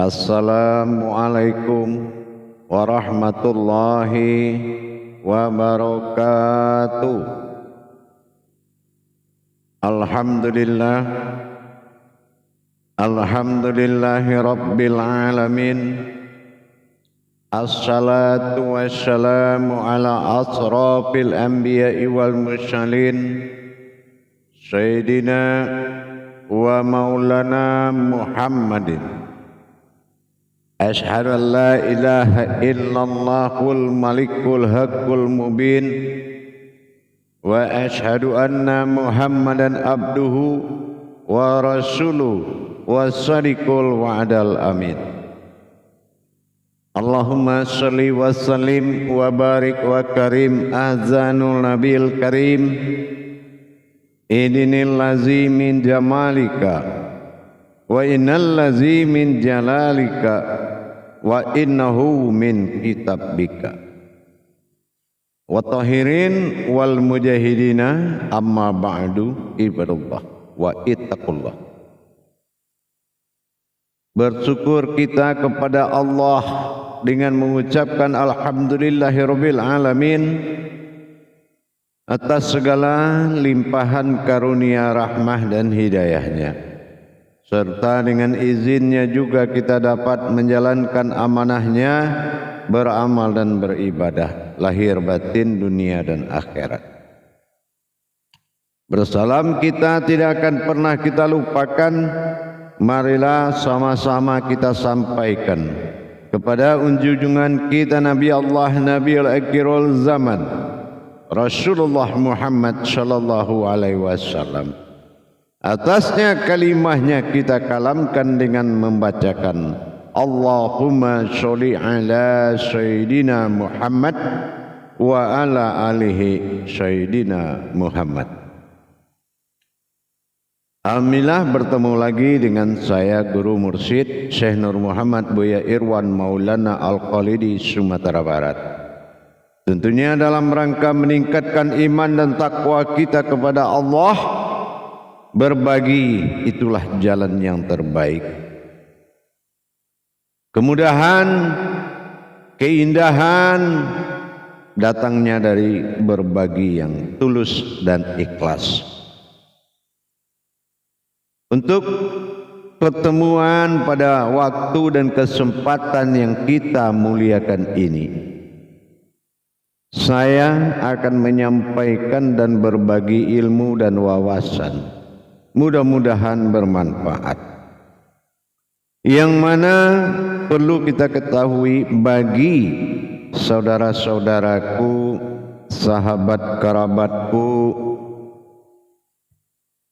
Assalamualaikum warahmatullahi wabarakatuh. Alhamdulillah, alhamdulillahi rabbil alamin. Assalatu wassalamu ala asrafil anbiya'i wal mursalin, Sayyidina wa maulana Muhammadin. Ashhadu an la ilaha illallahul malikul haqqul mubin, wa ashhadu anna Muhammadan abduhu wa rasuluhu wa sadiqul wa'dal amin. Allahumma salli wa sallim wa barik wa karim azanul nabil karim. Idinil lazi min jamalika wa innal lazi min jalalika wa innahu min kitabika. Wa tahirin wal mujahidina amma ba'du ibadallah wa ittaqullah. Bersyukur kita kepada Allah dengan mengucapkan alhamdulillahirabbil alamin atas segala limpahan karunia rahmah dan hidayahnya, serta dengan izinnya juga kita dapat menjalankan amanahnya, beramal dan beribadah lahir batin dunia dan akhirat. Bersalam kita tidak akan pernah kita lupakan. Marilah sama-sama kita sampaikan kepada junjungan kita Nabi Allah, Nabiul Akhirul Zaman, Rasulullah Muhammad sallallahu alaihi wasallam. Atasnya kalimahnya kita kalamkan dengan membacakan Allahumma sholli ala Sayyidina Muhammad wa ala alihi Sayyidina Muhammad. Alhamdulillah bertemu lagi dengan saya Guru Mursyid Syekh Nur Muhammad Buya Irwan Maulana Al-Khalidi Sumatera Barat. Tentunya dalam rangka meningkatkan iman dan takwa kita kepada Allah. Berbagi itulah jalan yang terbaik. Kemudahan, keindahan datangnya dari berbagi yang tulus dan ikhlas. Untuk pertemuan pada waktu dan kesempatan yang kita muliakan ini, saya akan menyampaikan dan berbagi ilmu dan wawasan. Mudah-mudahan bermanfaat. Yang mana perlu kita ketahui bagi saudara-saudaraku, sahabat kerabatku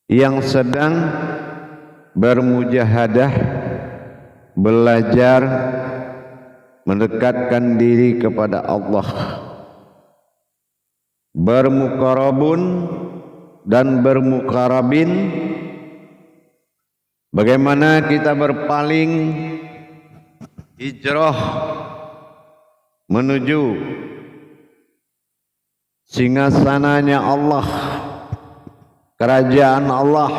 yang sedang bermujahadah, belajar mendekatkan diri kepada Allah, bermuqarabun dan bermuqarabin. Bagaimana kita berpaling hijrah menuju singgasananya Allah, kerajaan Allah,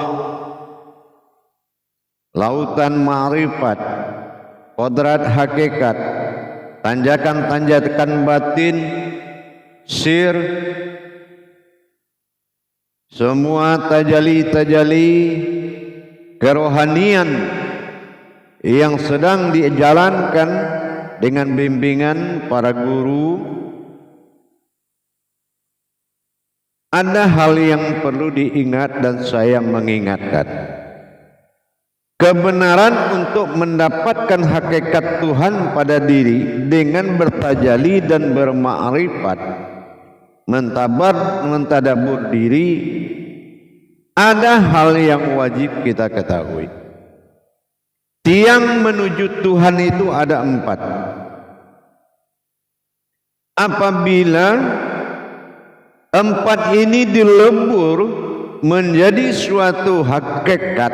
lautan ma'rifat, kodrat hakikat, tanjakan-tanjakan batin, sir, semua tajali-tajali kerohanian yang sedang dijalankan dengan bimbingan para guru. Ada hal yang perlu diingat dan saya mengingatkan. Kebenaran untuk mendapatkan hakikat Tuhan pada diri dengan bertajali dan bermakrifat, mentadabur diri, ada hal yang wajib kita ketahui. Tiang menuju Tuhan itu ada 4. Apabila 4 ini dilebur menjadi suatu hakikat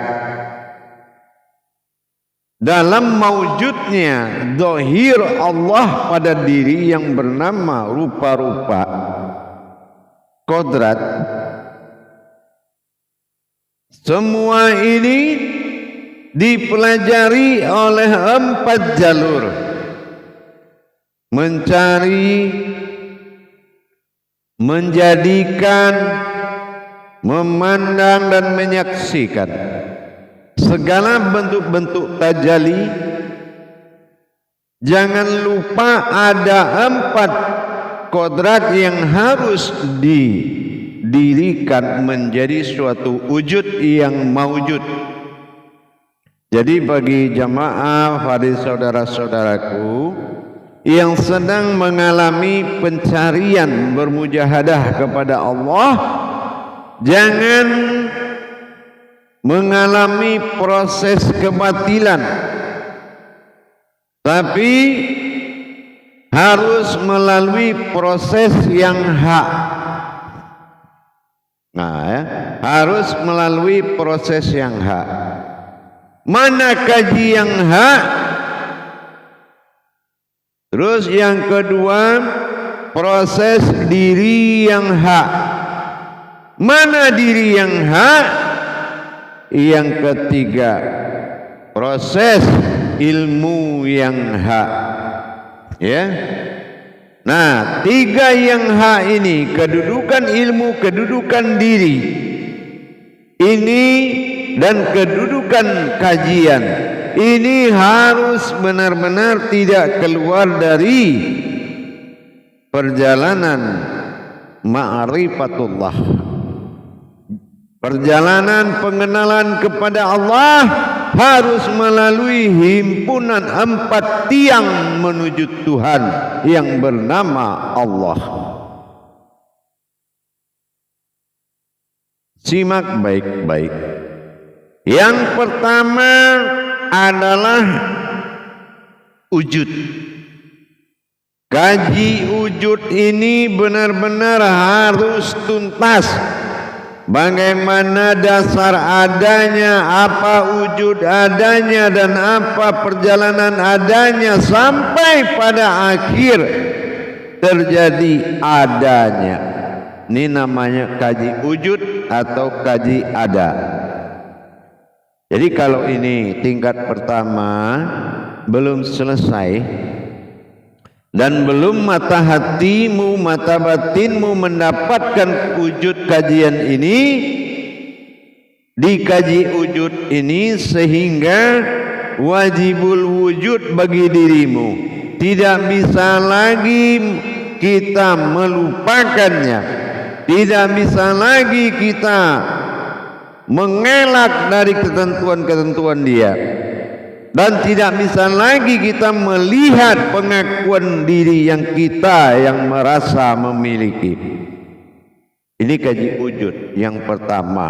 dalam maujudnya zahir Allah pada diri yang bernama rupa-rupa kodrat, semua ini dipelajari oleh 4 jalur: mencari, menjadikan, memandang dan menyaksikan segala bentuk-bentuk tajalli. Jangan lupa ada 4 kodrat yang harus didirikan menjadi suatu wujud yang maujud. Jadi bagi jamaah pada saudara-saudaraku yang sedang mengalami pencarian bermujahadah kepada Allah, jangan mengalami proses kebatilan, tapi harus melalui proses yang hak. Harus melalui proses yang hak. Mana kaji yang hak? Terus yang kedua, proses diri yang hak. Mana diri yang hak? Yang ketiga, proses ilmu yang hak. Ya. Nah, 3 yang hak ini, kedudukan ilmu, kedudukan diri ini, dan kedudukan kajian ini harus benar-benar tidak keluar dari perjalanan ma'rifatullah, perjalanan pengenalan kepada Allah harus melalui himpunan 4 tiang menuju Tuhan yang bernama Allah. Simak baik-baik. Yang pertama adalah wujud. Kaji wujud ini benar-benar harus tuntas. Bagaimana dasar adanya, apa wujud adanya, dan apa perjalanan adanya sampai pada akhir terjadi adanya. Ini namanya kaji wujud atau kaji ada. Jadi kalau ini tingkat pertama belum selesai dan belum mata hatimu, mata batinmu mendapatkan wujud kajian ini, dikaji wujud ini sehingga wajibul wujud bagi dirimu. Tidak bisa lagi kita melupakannya, tidak bisa lagi kita mengelak dari ketentuan-ketentuan dia, dan tidak bisa lagi kita melihat pengakuan diri yang kita yang merasa memiliki. Ini kaji wujud yang pertama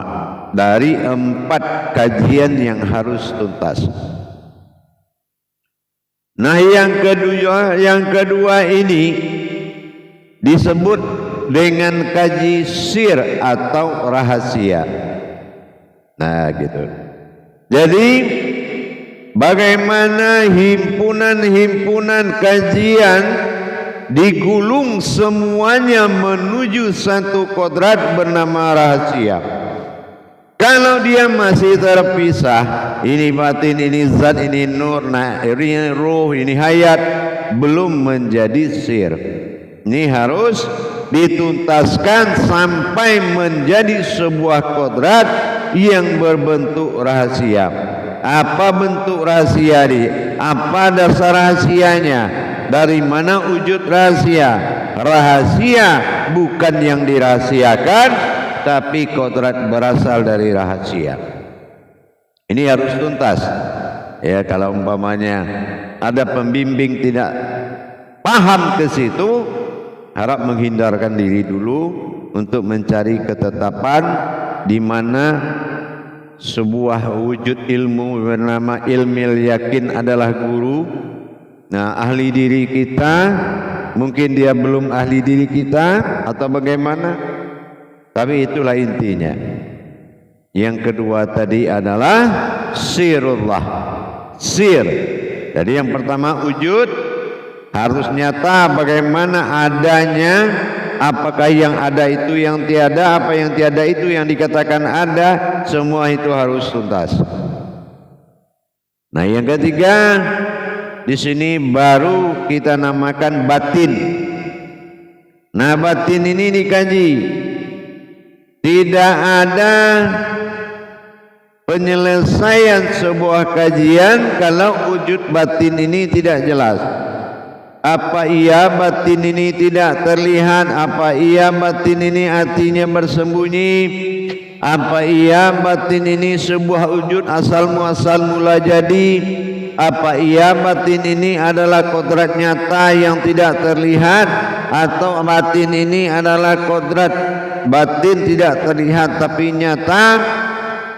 dari 4 kajian yang harus tuntas. Nah, yang kedua ini disebut dengan kaji sir atau rahasia. Nah, gitu. Jadi bagaimana himpunan-himpunan kajian digulung semuanya menuju satu kodrat bernama rahasia. Kalau dia masih terpisah, ini batin, ini zat, ini nur, nah ini ruh, ini hayat, belum menjadi sir. Ini harus dituntaskan sampai menjadi sebuah kodrat yang berbentuk rahasia. Apa bentuk rahasia ini? Apa dasar rahasianya? Dari mana wujud rahasia? Rahasia bukan yang dirahasiakan, tapi kodrat berasal dari rahasia. Ini harus tuntas. Ya, kalau umpamanya ada pembimbing tidak paham ke situ, harap menghindarkan diri dulu untuk mencari ketetapan di mana sebuah wujud ilmu bernama ilmil yakin adalah guru. Nah, ahli diri kita, mungkin dia belum ahli diri kita atau bagaimana, tapi itulah intinya. Yang kedua tadi adalah sirullah, sir. Jadi yang pertama wujud harus nyata, bagaimana adanya. Apakah yang ada itu yang tiada, apa yang tiada itu yang dikatakan ada, semua itu harus tuntas. Nah, yang ketiga di sini baru kita namakan batin. Nah, batin ini dikaji. Tidak ada penyelesaian sebuah kajian kalau wujud batin ini tidak jelas. Apa iya batin ini tidak terlihat? Apa iya batin ini artinya bersembunyi? Apa iya batin ini sebuah wujud asal muasal mula jadi? Apa iya batin ini adalah kodrat nyata yang tidak terlihat? Atau batin ini adalah kodrat batin tidak terlihat tapi nyata?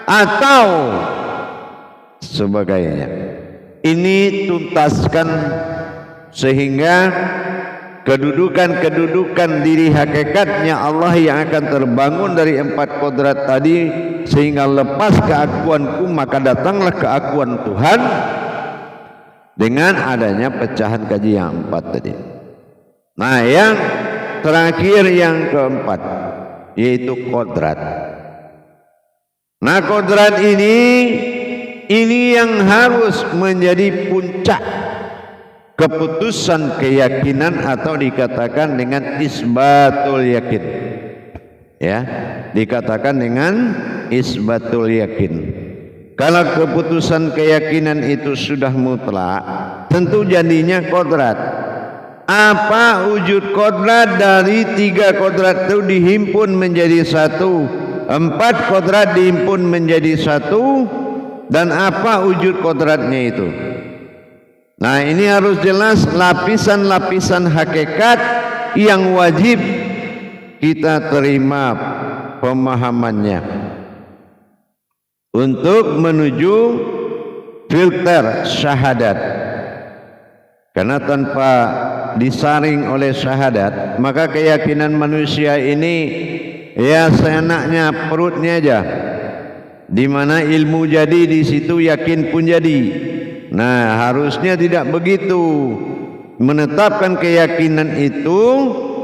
Atau sebagainya? Ini tuntaskan sehingga kedudukan diri hakikatnya Allah yang akan terbangun dari 4 kodrat tadi, sehingga lepas keakuanku maka datanglah keakuan Tuhan dengan adanya pecahan kaji yang 4 tadi. Nah, yang terakhir yang keempat yaitu kodrat. Nah, kodrat ini yang harus menjadi puncak keputusan keyakinan atau dikatakan dengan isbatul yakin. Ya, dikatakan dengan isbatul yakin. Kalau keputusan keyakinan itu sudah mutlak, tentu jadinya kodrat. Apa wujud kodrat? Dari 3 kodrat itu dihimpun menjadi 1, 4 kodrat dihimpun menjadi 1, dan apa wujud kodratnya itu? Nah, ini harus jelas lapisan-lapisan hakikat yang wajib kita terima pemahamannya untuk menuju filter syahadat. Karena tanpa disaring oleh syahadat, maka keyakinan manusia ini ya seenaknya perutnya aja. Di mana ilmu jadi, di situ yakin pun jadi. Nah, harusnya tidak begitu. Menetapkan keyakinan itu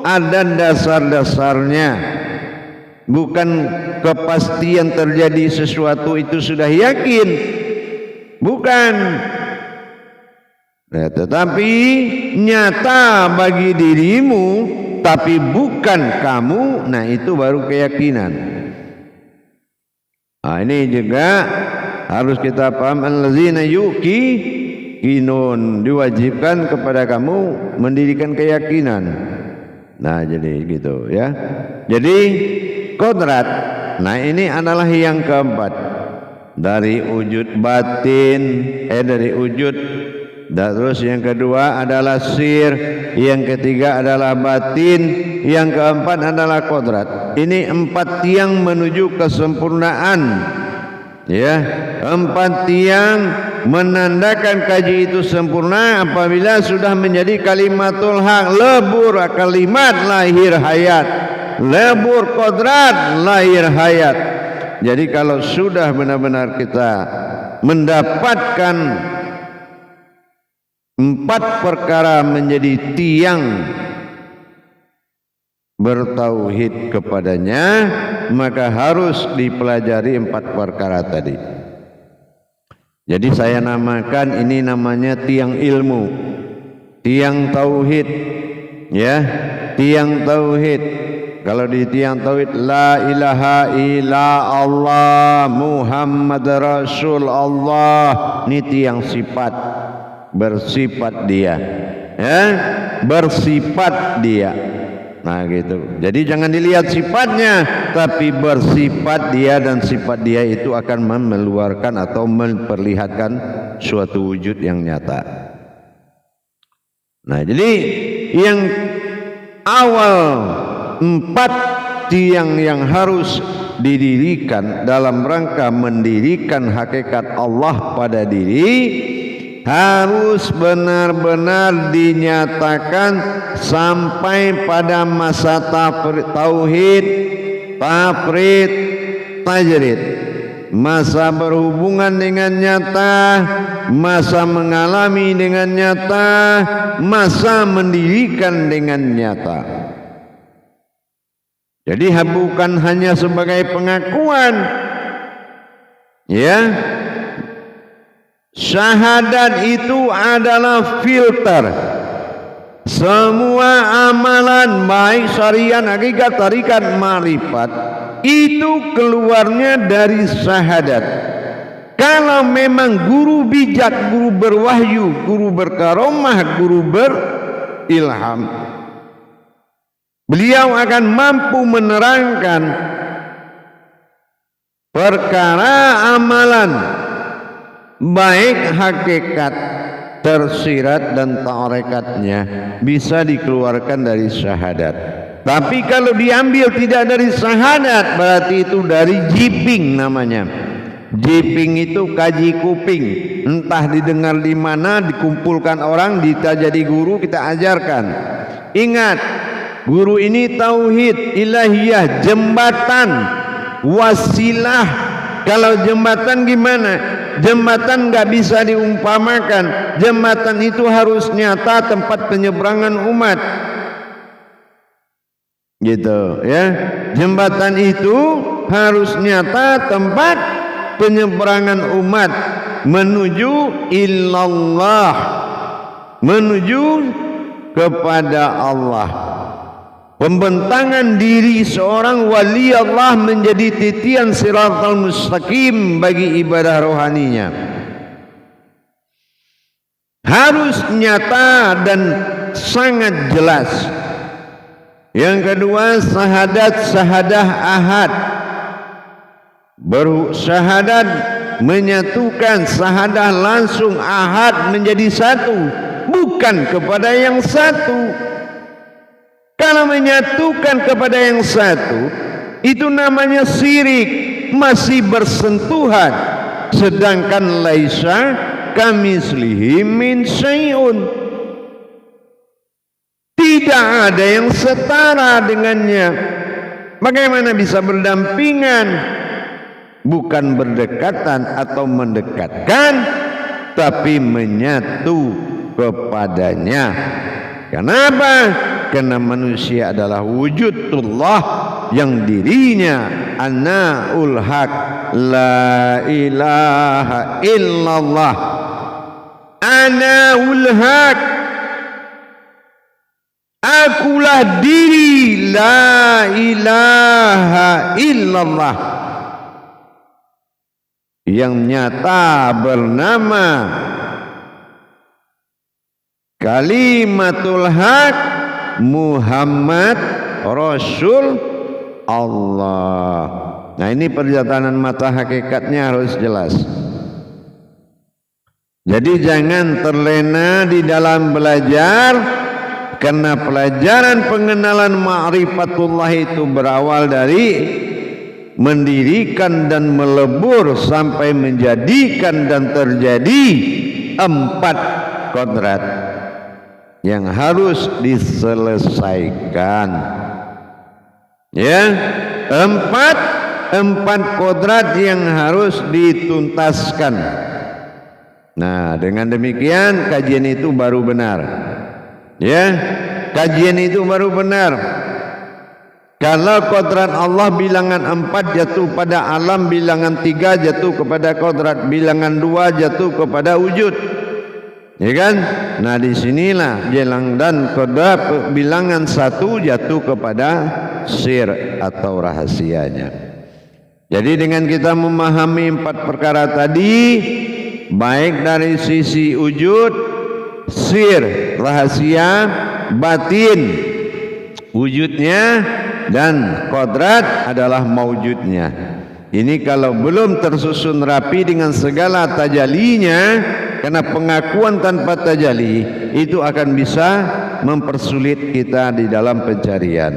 ada dasar-dasarnya. Bukan kepastian terjadi sesuatu itu sudah yakin. Bukan. Nah, tetapi nyata bagi dirimu tapi bukan kamu. Nah, itu baru keyakinan. Nah, ini juga harus kita paham. Allazina yuqinun, diwajibkan kepada kamu mendirikan keyakinan. Nah, jadi gitu ya. Jadi kodrat. Nah, ini adalah yang keempat dari wujud batin, dari wujud. Dan terus yang kedua adalah sir, yang ketiga adalah batin, yang keempat adalah kodrat. Ini 4 tiang menuju kesempurnaan. Ya, 4 tiang menandakan kaji itu sempurna apabila sudah menjadi kalimatul haq, lebur kalimat lahir hayat, lebur kodrat lahir hayat. Jadi kalau sudah benar-benar kita mendapatkan 4 perkara menjadi tiang bertauhid kepadanya, maka harus dipelajari 4 perkara tadi. Jadi saya namakan ini namanya tiang ilmu, tiang tauhid, ya, tiang tauhid. Kalau di tiang tauhid, la ilaha illa Allah Muhammad Rasulullah, ini tiang sifat, bersifat dia, ya, bersifat dia. Nah, gitu. Jadi jangan dilihat sifatnya, tapi bersifat dia, dan sifat dia itu akan mengeluarkan atau memperlihatkan suatu wujud yang nyata. Nah, jadi yang awal 4 tiang yang harus didirikan dalam rangka mendirikan hakikat Allah pada diri harus benar-benar dinyatakan sampai pada masa tauhid, tafrid, tajrid, masa berhubungan dengan nyata, masa mengalami dengan nyata, masa mendirikan dengan nyata. Jadi bukan hanya sebagai pengakuan, ya, Syahadat itu adalah filter. Semua amalan baik syariat, hakikat, tarikat, ma'rifat itu keluarnya dari syahadat. Kalau memang guru bijak, guru berwahyu, guru berkaromah, guru berilham, beliau akan mampu menerangkan perkara amalan baik hakikat, tersirat dan tarekatnya bisa dikeluarkan dari syahadat. Tapi kalau diambil tidak dari syahadat, berarti itu dari jiping namanya. Jiping itu kaji kuping, entah didengar di mana, dikumpulkan orang, kita jadi guru, kita ajarkan. Ingat, guru ini tauhid, ilahiyah, jembatan, wasilah. Kalau jembatan gimana? Jembatan nggak bisa diumpamakan. Jembatan itu harus nyata, tempat penyeberangan umat. Gitu ya. Jembatan itu harus nyata, tempat penyeberangan umat menuju illallah, menuju kepada Allah. Pembentangan diri seorang wali Allah menjadi titian siratal mustaqim bagi ibadah rohaninya. Harus nyata dan sangat jelas. Yang kedua, syahadah ahad. Bersyahadat menyatukan, syahadah langsung, ahad menjadi satu, bukan kepada yang satu. Kalau menyatukan kepada yang satu, itu namanya syirik, masih bersentuhan. Sedangkan laisa kamislihi min syai'un, tidak ada yang setara dengannya. Bagaimana bisa berdampingan? Bukan berdekatan atau mendekatkan, tapi menyatu kepadanya. Kenapa? Karena manusia adalah wujudullah yang dirinya Anaul Haq, la ilaha illallah, Anaul Haq, akulah diri, la ilaha illallah, yang nyata bernama kalimatul haq Muhammad Rasul Allah. Nah, ini perjalanan mata hakikatnya harus jelas. Jadi jangan terlena di dalam belajar, karena pelajaran pengenalan ma'rifatullah itu berawal dari mendirikan dan melebur sampai menjadikan dan terjadi 4 kodrat yang harus diselesaikan. Ya, 4 kodrat yang harus dituntaskan. Nah, dengan demikian kajian itu baru benar. Ya, kajian itu baru benar. Kalau kodrat Allah bilangan 4 jatuh pada alam, bilangan 3 jatuh kepada kodrat, bilangan 2 jatuh kepada wujud. Ya kan? Nah, disinilah jelang dan kodrat bilangan 1 jatuh kepada sir atau rahasianya. Jadi dengan kita memahami 4 perkara tadi, baik dari sisi wujud, sir, rahasia, batin, wujudnya, dan kodrat adalah maujudnya. Ini kalau belum tersusun rapi dengan segala tajalinya, karena pengakuan tanpa tajali itu akan bisa mempersulit kita di dalam pencarian.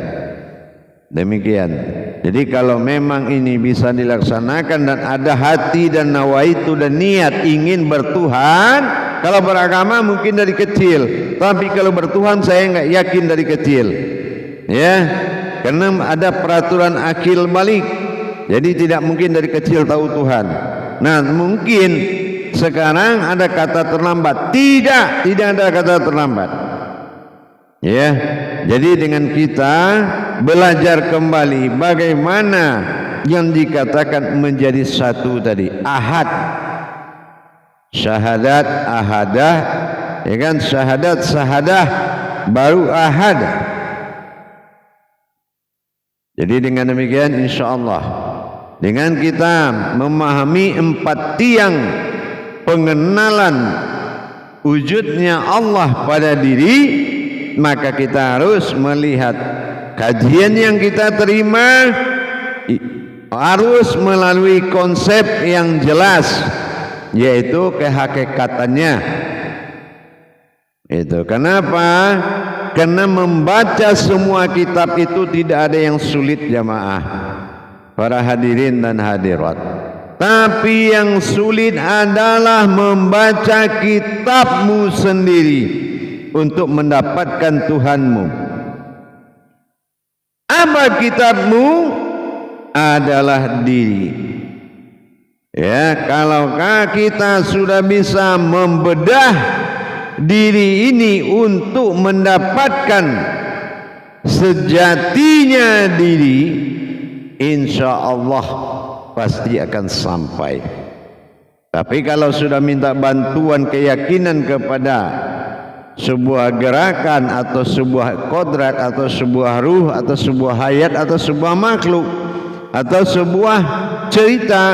Demikian. Jadi kalau memang ini bisa dilaksanakan dan ada hati dan nawaitu dan niat ingin bertuhan, kalau beragama mungkin dari kecil, tapi kalau bertuhan saya enggak yakin dari kecil. Ya, karena ada peraturan akil balik. Jadi tidak mungkin dari kecil tahu Tuhan. Nah, mungkin sekarang ada kata terlambat. Tidak ada kata terlambat. Ya, jadi dengan kita belajar kembali bagaimana yang dikatakan menjadi satu tadi, ahad, syahadat ahadah, ya kan, syahadat sahadah baru ahad. Jadi dengan demikian insyaallah dengan kita memahami 4 tiang pengenalan wujudnya Allah pada diri, maka kita harus melihat kajian yang kita terima harus melalui konsep yang jelas, yaitu kehakikatannya. Itu kenapa? Karena membaca semua kitab itu tidak ada yang sulit jamaah, para hadirin dan hadirat. Tapi yang sulit adalah membaca kitabmu sendiri untuk mendapatkan Tuhanmu. Apa kitabmu? Adalah diri. Ya, kalaukah kita sudah bisa membedah diri ini untuk mendapatkan sejatinya diri, insya Allah pasti akan sampai. Tapi kalau sudah minta bantuan keyakinan kepada sebuah gerakan atau sebuah kodrat atau sebuah ruh atau sebuah hayat atau sebuah makhluk atau sebuah cerita,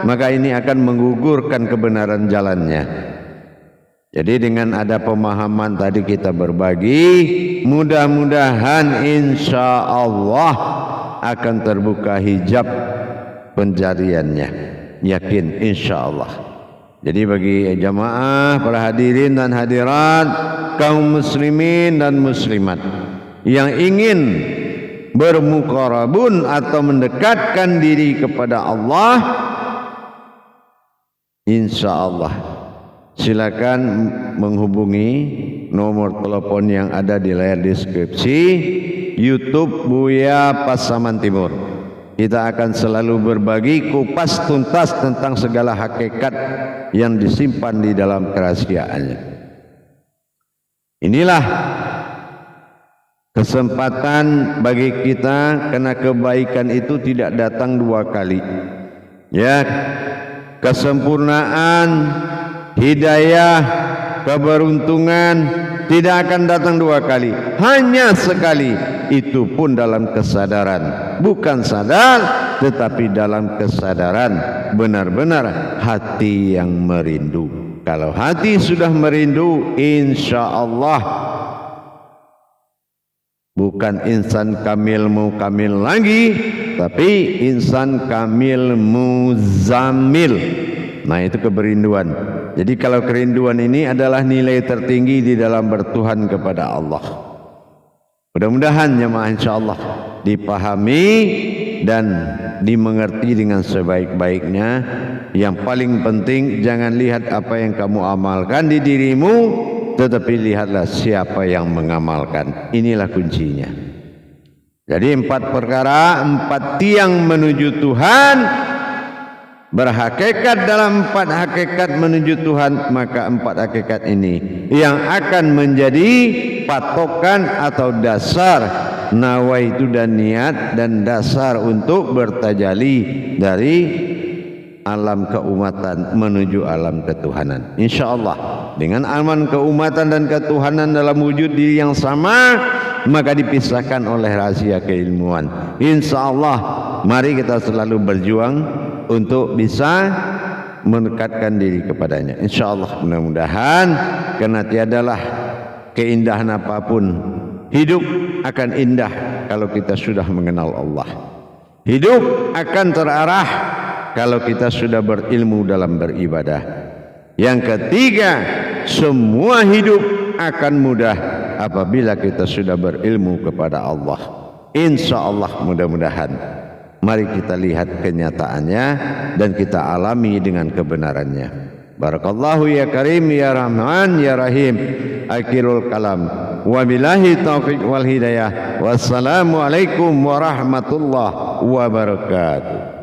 maka ini akan menggugurkan kebenaran jalannya. Jadi dengan ada pemahaman tadi kita berbagi, mudah-mudahan insya Allah akan terbuka hijab pencariannya. Yakin insya Allah. Jadi bagi jamaah, para hadirin dan hadirat, kaum muslimin dan muslimat yang ingin bermuqarabun atau mendekatkan diri kepada Allah, insya Allah silakan menghubungi nomor telepon yang ada di layar deskripsi YouTube Buya Pasaman Timur. Kita akan selalu berbagi kupas tuntas tentang segala hakikat yang disimpan di dalam kerahasiaannya. Inilah kesempatan bagi kita, karena kebaikan itu tidak datang 2 kali. Ya, kesempurnaan, hidayah, keberuntungan tidak akan datang 2 kali, hanya sekali, itu pun dalam kesadaran, bukan sadar tetapi dalam kesadaran, benar-benar hati yang merindu. Kalau hati sudah merindu, insya Allah bukan insan kamil mukamil lagi, tapi insan kamil muzamil. Nah, itu keberinduan. Jadi kalau kerinduan ini adalah nilai tertinggi di dalam bertuhan kepada Allah. Mudah-mudahan jemaah insyaallah dipahami dan dimengerti dengan sebaik-baiknya. Yang paling penting, jangan lihat apa yang kamu amalkan di dirimu, tetapi lihatlah siapa yang mengamalkan. Inilah kuncinya. Jadi 4 perkara, 4 tiang menuju Tuhan, berhakikat dalam 4 hakikat menuju Tuhan, maka 4 hakikat ini yang akan menjadi patokan atau dasar nawaitu dan niat, dan dasar untuk bertajalli dari alam keumatan menuju alam ketuhanan. InsyaAllah dengan alam keumatan dan ketuhanan dalam wujud diri yang sama, maka dipisahkan oleh rahasia keilmuan. InsyaAllah mari kita selalu berjuang untuk bisa mendekatkan diri kepadanya. InsyaAllah, mudah-mudahan, karena tiadalah keindahan apapun, hidup akan indah kalau kita sudah mengenal Allah. Hidup akan terarah kalau kita sudah berilmu dalam beribadah. Yang ketiga, semua hidup akan mudah apabila kita sudah berilmu kepada Allah. InsyaAllah, mudah-mudahan. Mari kita lihat kenyataannya dan kita alami dengan kebenarannya. Barakallahu ya Karim ya Rahman ya Rahim. Akhirul kalam. Wabillahi taufiq wal hidayah. Wassalamualaikum warahmatullahi wabarakatuh.